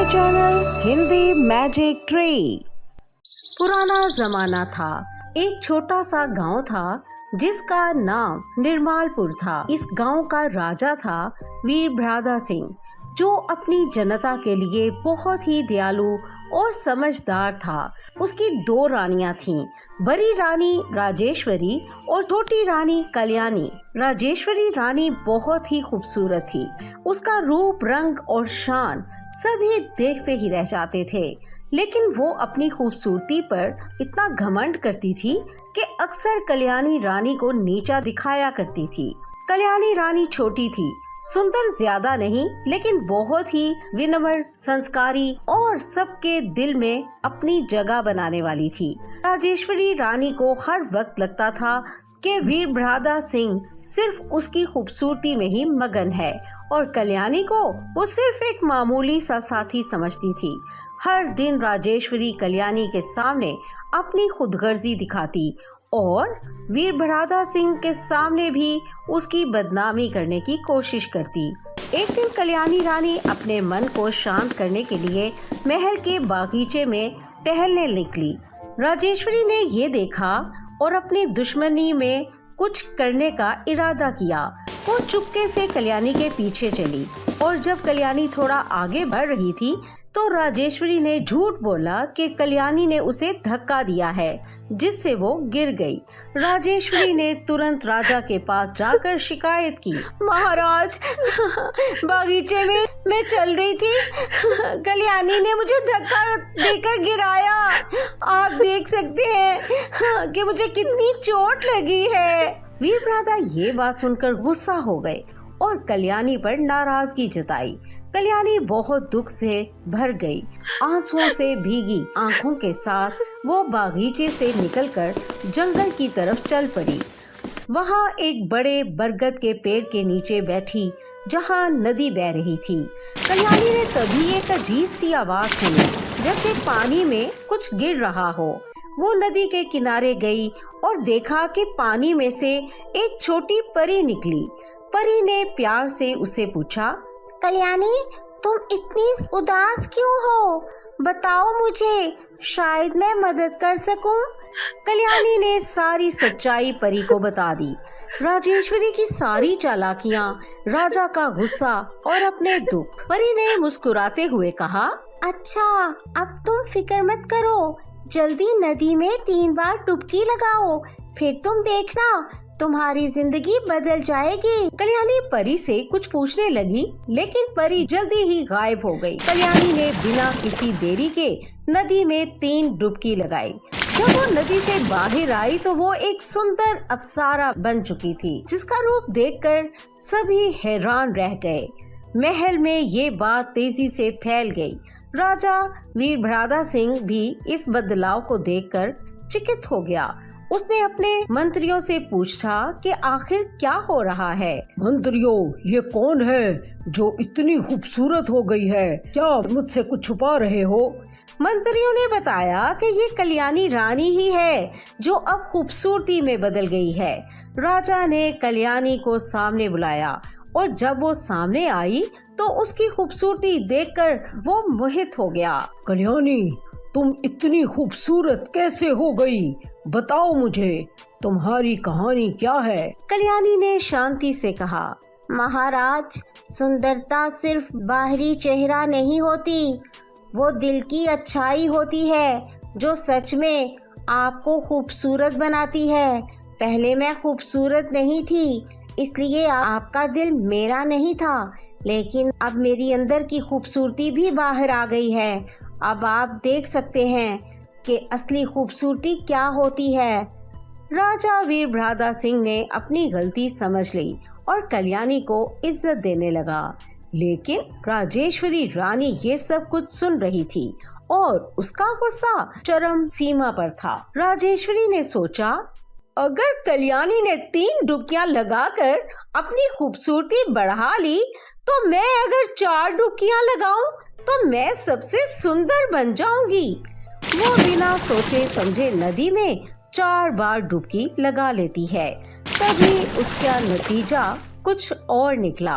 My channel Hindi magic tree. पुराना जमाना था। एक छोटा सा गांव था जिसका नाम निर्मालपुर था। इस गांव का राजा था वीरभद्र सिंह, जो अपनी जनता के लिए बहुत ही दयालु और समझदार था। उसकी दो रानियां थीं, बड़ी रानी राजेश्वरी और छोटी रानी कल्याणी। राजेश्वरी रानी बहुत ही खूबसूरत थी। उसका रूप, रंग और शान सभी देखते ही रह जाते थे, लेकिन वो अपनी खूबसूरती पर इतना घमंड करती थी कि अक्सर कल्याणी रानी को नीचा दिखाया करती थी। कल्याणी रानी छोटी थी, सुंदर ज्यादा नहीं, लेकिन बहुत ही विनम्र, संस्कारी और सबके दिल में अपनी जगह बनाने वाली थी। राजेश्वरी रानी को हर वक्त लगता था कि वीरभद्र सिंह सिर्फ उसकी खूबसूरती में ही मगन है और कल्याणी को वो सिर्फ एक मामूली सा साथी समझती थी। हर दिन राजेश्वरी कल्याणी के सामने अपनी खुदगर्जी दिखाती और वीरभद्र सिंह के सामने भी उसकी बदनामी करने की कोशिश करती। एक दिन कल्याणी रानी अपने मन को शांत करने के लिए महल के बागीचे में टहलने निकली। राजेश्वरी ने ये देखा और अपनी दुश्मनी में कुछ करने का इरादा किया। वो चुपके से कल्याणी के पीछे चली और जब कल्याणी थोड़ा आगे बढ़ रही थी तो राजेश्वरी ने झूठ बोला कि कल्याणी ने उसे धक्का दिया है, जिससे वो गिर गई। राजेश्वरी ने तुरंत राजा के पास जाकर शिकायत की। महाराज, बागीचे में मैं चल रही थी, कल्याणी ने मुझे धक्का देकर गिराया। आप देख सकते हैं कि मुझे कितनी चोट लगी है। वीरभद्र ये बात सुनकर गुस्सा हो गए और कल्याणी पर नाराजगी जताई। कल्याणी बहुत दुख से भर गई। आंसुओं से भीगी आंखों के साथ वो बागीचे से निकलकर जंगल की तरफ चल पड़ी। वहाँ एक बड़े बरगद के पेड़ के नीचे बैठी, जहाँ नदी बह रही थी। कल्याणी ने तभी एक अजीब सी आवाज सुनी, जैसे पानी में कुछ गिर रहा हो। वो नदी के किनारे गई और देखा कि पानी में से एक छोटी परी निकली। परी ने प्यार से उसे पूछा, कल्याणी, तुम इतनी उदास क्यों हो? बताओ मुझे, शायद मैं मदद कर सकूं। कल्याणी ने सारी सच्चाई परी को बता दी। राजेश्वरी की सारी चालाकियां, राजा का गुस्सा और अपने दुख। परी ने मुस्कुराते हुए कहा, अच्छा, अब तुम फिक्र मत करो, जल्दी नदी में 3 बार डुबकी लगाओ, फिर तुम देखना तुम्हारी जिंदगी बदल जाएगी। कल्याणी परी से कुछ पूछने लगी, लेकिन परी जल्दी ही गायब हो गई। कल्याणी ने बिना किसी देरी के नदी में 3 डुबकी लगाई। जब वो नदी से बाहर आई तो वो एक सुंदर अप्सरा बन चुकी थी, जिसका रूप देखकर सभी हैरान रह गए। महल में ये बात तेजी से फैल गई। राजा वीरभद्र सिंह भी इस बदलाव को देखकर चकित हो गया। उसने अपने मंत्रियों से पूछा कि आखिर क्या हो रहा है। मंत्रियों, ये कौन है जो इतनी खूबसूरत हो गई है? क्या मुझसे कुछ छुपा रहे हो? मंत्रियों ने बताया कि ये कल्याणी रानी ही है, जो अब खूबसूरती में बदल गई है। राजा ने कल्याणी को सामने बुलाया और जब वो सामने आई तो उसकी खूबसूरती देखकर वो मोहित हो गया। कल्याणी, तुम इतनी खूबसूरत कैसे हो गई? बताओ मुझे, तुम्हारी कहानी क्या है? कल्याणी ने शांति से कहा, महाराज, सुंदरता सिर्फ बाहरी चेहरा नहीं होती, वो दिल की अच्छाई होती है, जो सच में आपको खूबसूरत बनाती है। पहले मैं खूबसूरत नहीं थी, इसलिए आपका दिल मेरा नहीं था, लेकिन अब मेरी अंदर की खूबसूरती भी बाहर आ गई है। अब आप देख सकते हैं कि असली खूबसूरती क्या होती है। राजा वीरभद्र सिंह ने अपनी गलती समझ ली और कल्याणी को इज्जत देने लगा, लेकिन राजेश्वरी रानी ये सब कुछ सुन रही थी और उसका गुस्सा चरम सीमा पर था। राजेश्वरी ने सोचा, अगर कल्याणी ने 3 डुबकियां लगाकर अपनी खूबसूरती बढ़ा ली, तो मैं अगर 4 डुबकियां लगाऊं तो मैं सबसे सुंदर बन जाऊंगी। वो बिना सोचे समझे नदी में 4 बार डुबकी लगा लेती है। तभी उसका नतीजा कुछ और निकला।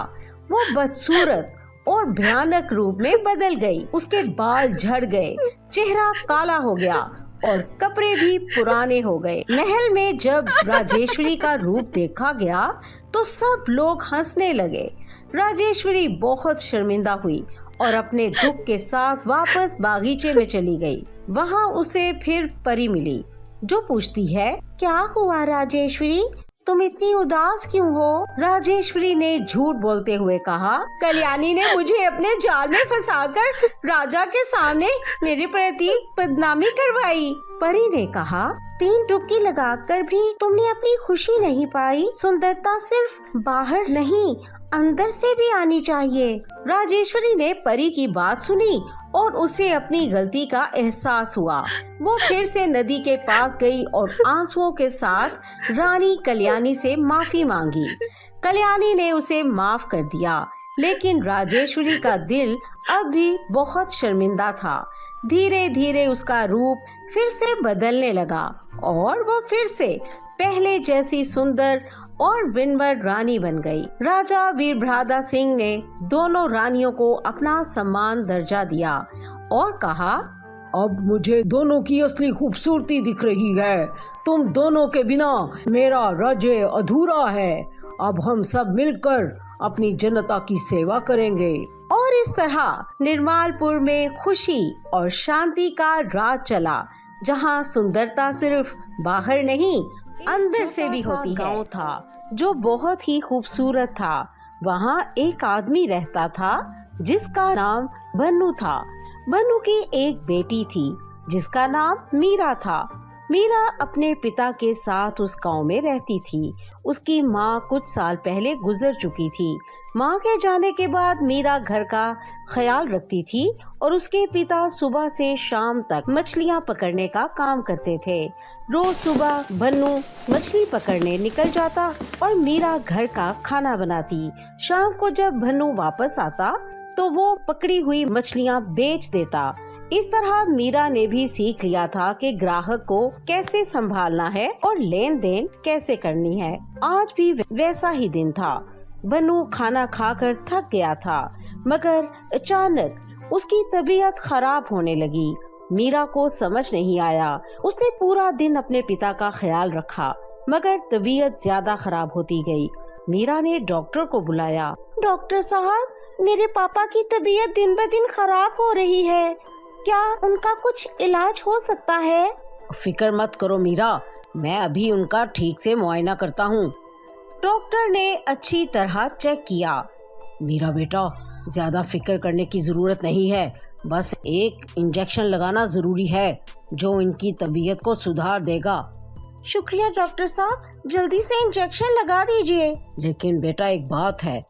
वो बदसूरत और भयानक रूप में बदल गई। उसके बाल झड़ गए, चेहरा काला हो गया और कपड़े भी पुराने हो गए। महल में जब राजेश्वरी का रूप देखा गया तो सब लोग हंसने लगे। राजेश्वरी बहुत शर्मिंदा हुई और अपने दुख के साथ वापस बागीचे में चली गई। वहाँ उसे फिर परी मिली जो पूछती है, क्या हुआ राजेश्वरी, तुम इतनी उदास क्यों हो? राजेश्वरी ने झूठ बोलते हुए कहा, कल्याणी ने मुझे अपने जाल में फंसाकर राजा के सामने मेरे प्रति बदनामी करवाई। परी ने कहा, 3 डुबकी लगाकर भी तुमने अपनी खुशी नहीं पाई। सुंदरता सिर्फ बाहर नहीं, अंदर से भी आनी चाहिए। राजेश्वरी ने परी की बात सुनी और उसे अपनी गलती का एहसास हुआ। वो फिर से नदी के पास गई और आंसुओं के साथ रानी कल्याणी से माफी मांगी। कल्याणी ने उसे माफ कर दिया, लेकिन राजेश्वरी का दिल अब भी बहुत शर्मिंदा था। धीरे धीरे उसका रूप फिर से बदलने लगा और वो फिर से पहले जैसी सुंदर और विनम्र रानी बन गई। राजा वीरभद्र सिंह ने दोनों रानियों को अपना सम्मान दर्जा दिया और कहा, अब मुझे दोनों की असली खूबसूरती दिख रही है। तुम दोनों के बिना मेरा राज्य अधूरा है। अब हम सब मिलकर अपनी जनता की सेवा करेंगे। और इस तरह निर्मालपुर में खुशी और शांति का राज चला, जहां सुंदरता सिर्फ बाहर नहीं अंदर से भी होती है। गांव था जो बहुत ही खूबसूरत था। वहाँ एक आदमी रहता था जिसका नाम बन्नू था। बन्नू की एक बेटी थी जिसका नाम मीरा था। मीरा अपने पिता के साथ उस गांव में रहती थी। उसकी माँ कुछ साल पहले गुजर चुकी थी। माँ के जाने के बाद मीरा घर का ख्याल रखती थी और उसके पिता सुबह से शाम तक मछलियाँ पकड़ने का काम करते थे। रोज सुबह बन्नू मछली पकड़ने निकल जाता और मीरा घर का खाना बनाती। शाम को जब बन्नू वापस आता तो वो पकड़ी हुई मछलियाँ बेच देता। इस तरह मीरा ने भी सीख लिया था कि ग्राहक को कैसे संभालना है और लेन देन कैसे करनी है। आज भी वैसा ही दिन था। बन्नू खाना खाकर थक गया था, मगर अचानक उसकी तबीयत खराब होने लगी। मीरा को समझ नहीं आया। उसने पूरा दिन अपने पिता का ख्याल रखा, मगर तबीयत ज्यादा खराब होती गई। मीरा ने डॉक्टर को बुलाया। डॉक्टर साहब, मेरे पापा की तबीयत दिन ब दिन खराब हो रही है, क्या उनका कुछ इलाज हो सकता है? फिक्र मत करो मीरा, मैं अभी उनका ठीक से मुआयना करता हूँ। डॉक्टर ने अच्छी तरह चेक किया। मीरा बेटा, ज्यादा फिक्र करने की जरूरत नहीं है। बस एक इंजेक्शन लगाना जरूरी है जो इनकी तबीयत को सुधार देगा। शुक्रिया डॉक्टर साहब, जल्दी से इंजेक्शन लगा दीजिए। लेकिन बेटा एक बात है,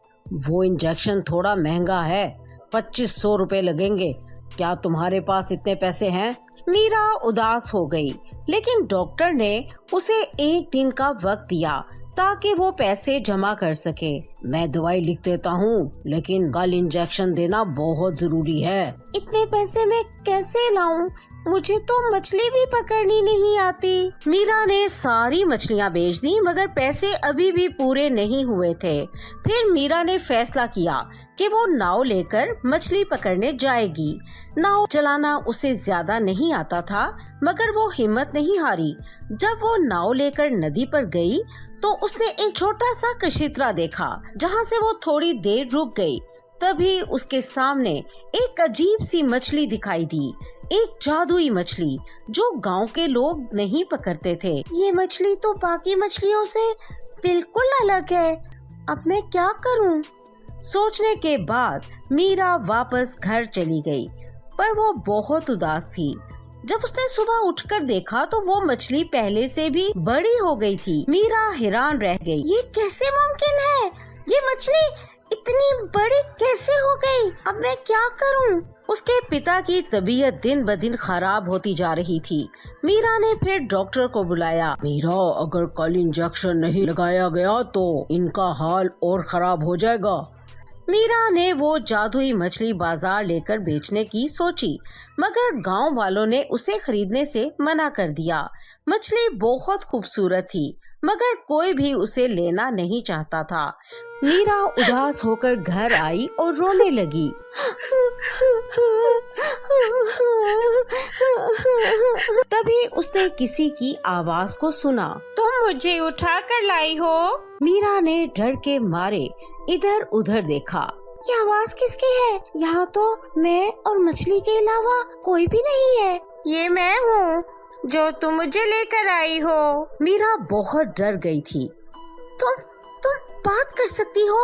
वो इंजेक्शन थोड़ा महंगा है, 2500 रुपए लगेंगे। क्या तुम्हारे पास इतने पैसे हैं? मीरा उदास हो गई, लेकिन डॉक्टर ने उसे 1 दिन का वक्त दिया ताकि वो पैसे जमा कर सके। मैं दवाई लिख देता हूँ, लेकिन कल इंजेक्शन देना बहुत जरूरी है। इतने पैसे मैं कैसे लाऊं? मुझे तो मछली भी पकड़नी नहीं आती। मीरा ने सारी मछलियाँ बेच दी, मगर पैसे अभी भी पूरे नहीं हुए थे। फिर मीरा ने फैसला किया कि वो नाव लेकर मछली पकड़ने जाएगी। नाव चलाना उसे ज्यादा नहीं आता था, मगर वो हिम्मत नहीं हारी। जब वो नाव लेकर नदी पर गई तो उसने एक छोटा सा कशितरा देखा, जहाँ से वो थोड़ी देर रुक गई। तभी उसके सामने एक अजीब सी मछली दिखाई दी, एक जादुई मछली जो गांव के लोग नहीं पकड़ते थे। ये मछली तो बाकी मछलियों से बिल्कुल अलग है, अब मैं क्या करूं? सोचने के बाद मीरा वापस घर चली गई, पर वो बहुत उदास थी। जब उसने सुबह उठकर देखा तो वो मछली पहले से भी बड़ी हो गई थी। मीरा हैरान रह गई, ये कैसे मुमकिन है? ये मछली इतनी बड़ी कैसे हो गई? अब मैं क्या करूं? उसके पिता की तबीयत दिन ब दिन खराब होती जा रही थी। मीरा ने फिर डॉक्टर को बुलाया। मीरा, अगर कल इंजेक्शन नहीं लगाया गया तो इनका हाल और खराब हो जाएगा। मीरा ने वो जादुई मछली बाजार लेकर बेचने की सोची, मगर गांव वालों ने उसे खरीदने से मना कर दिया। मछली बहुत खूबसूरत थी, मगर कोई भी उसे लेना नहीं चाहता था। मीरा उदास होकर घर आई और रोने लगी। तभी उसने किसी की आवाज को सुना। तुम मुझे उठा कर लाई हो? मीरा ने डर के मारे इधर उधर देखा। ये आवाज किसकी है? यहाँ तो मैं और मछली के अलावा कोई भी नहीं है। ये मैं हूँ जो तुम मुझे लेकर आई हो। मीरा बहुत डर गई थी। तुम बात कर सकती हो?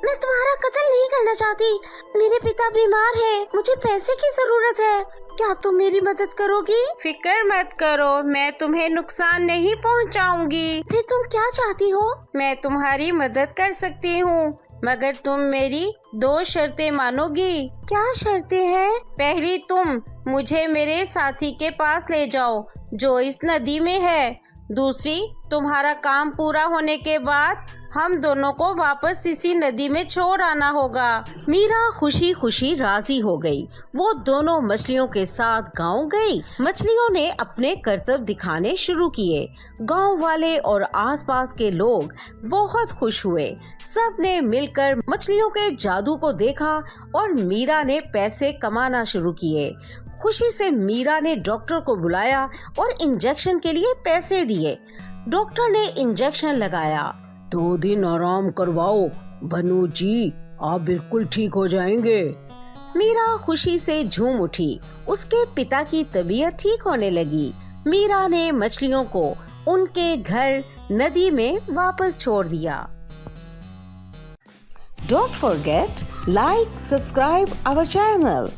मैं तुम्हारा कत्ल नहीं करना चाहती। मेरे पिता बीमार हैं। मुझे पैसे की जरूरत है। क्या तुम मेरी मदद करोगी? फिक्र मत करो, मैं तुम्हें नुकसान नहीं पहुंचाऊंगी। फिर तुम क्या चाहती हो? मैं तुम्हारी मदद कर सकती हूँ, मगर तुम मेरी 2 शर्तें मानोगी। क्या शर्तें हैं? पहली, तुम मुझे मेरे साथी के पास ले जाओ जो इस नदी में है। दूसरी, तुम्हारा काम पूरा होने के बाद हम दोनों को वापस इसी नदी में छोड़ आना होगा। मीरा खुशी खुशी राजी हो गई। वो दोनों मछलियों के साथ गांव गई। मछलियों ने अपने करतब दिखाने शुरू किए। गांव वाले और आसपास के लोग बहुत खुश हुए। सब ने मिलकर मछलियों के जादू को देखा और मीरा ने पैसे कमाना शुरू किए। खुशी से मीरा ने डॉक्टर को बुलाया और इंजेक्शन के लिए पैसे दिए। डॉक्टर ने इंजेक्शन लगाया। 2 दिन आराम करवाओ बनू जी, आप बिल्कुल ठीक हो जाएंगे। मीरा खुशी से झूम उठी। उसके पिता की तबीयत ठीक होने लगी। मीरा ने मछलियों को उनके घर नदी में वापस छोड़ दिया। Don't forget, like, subscribe our channel.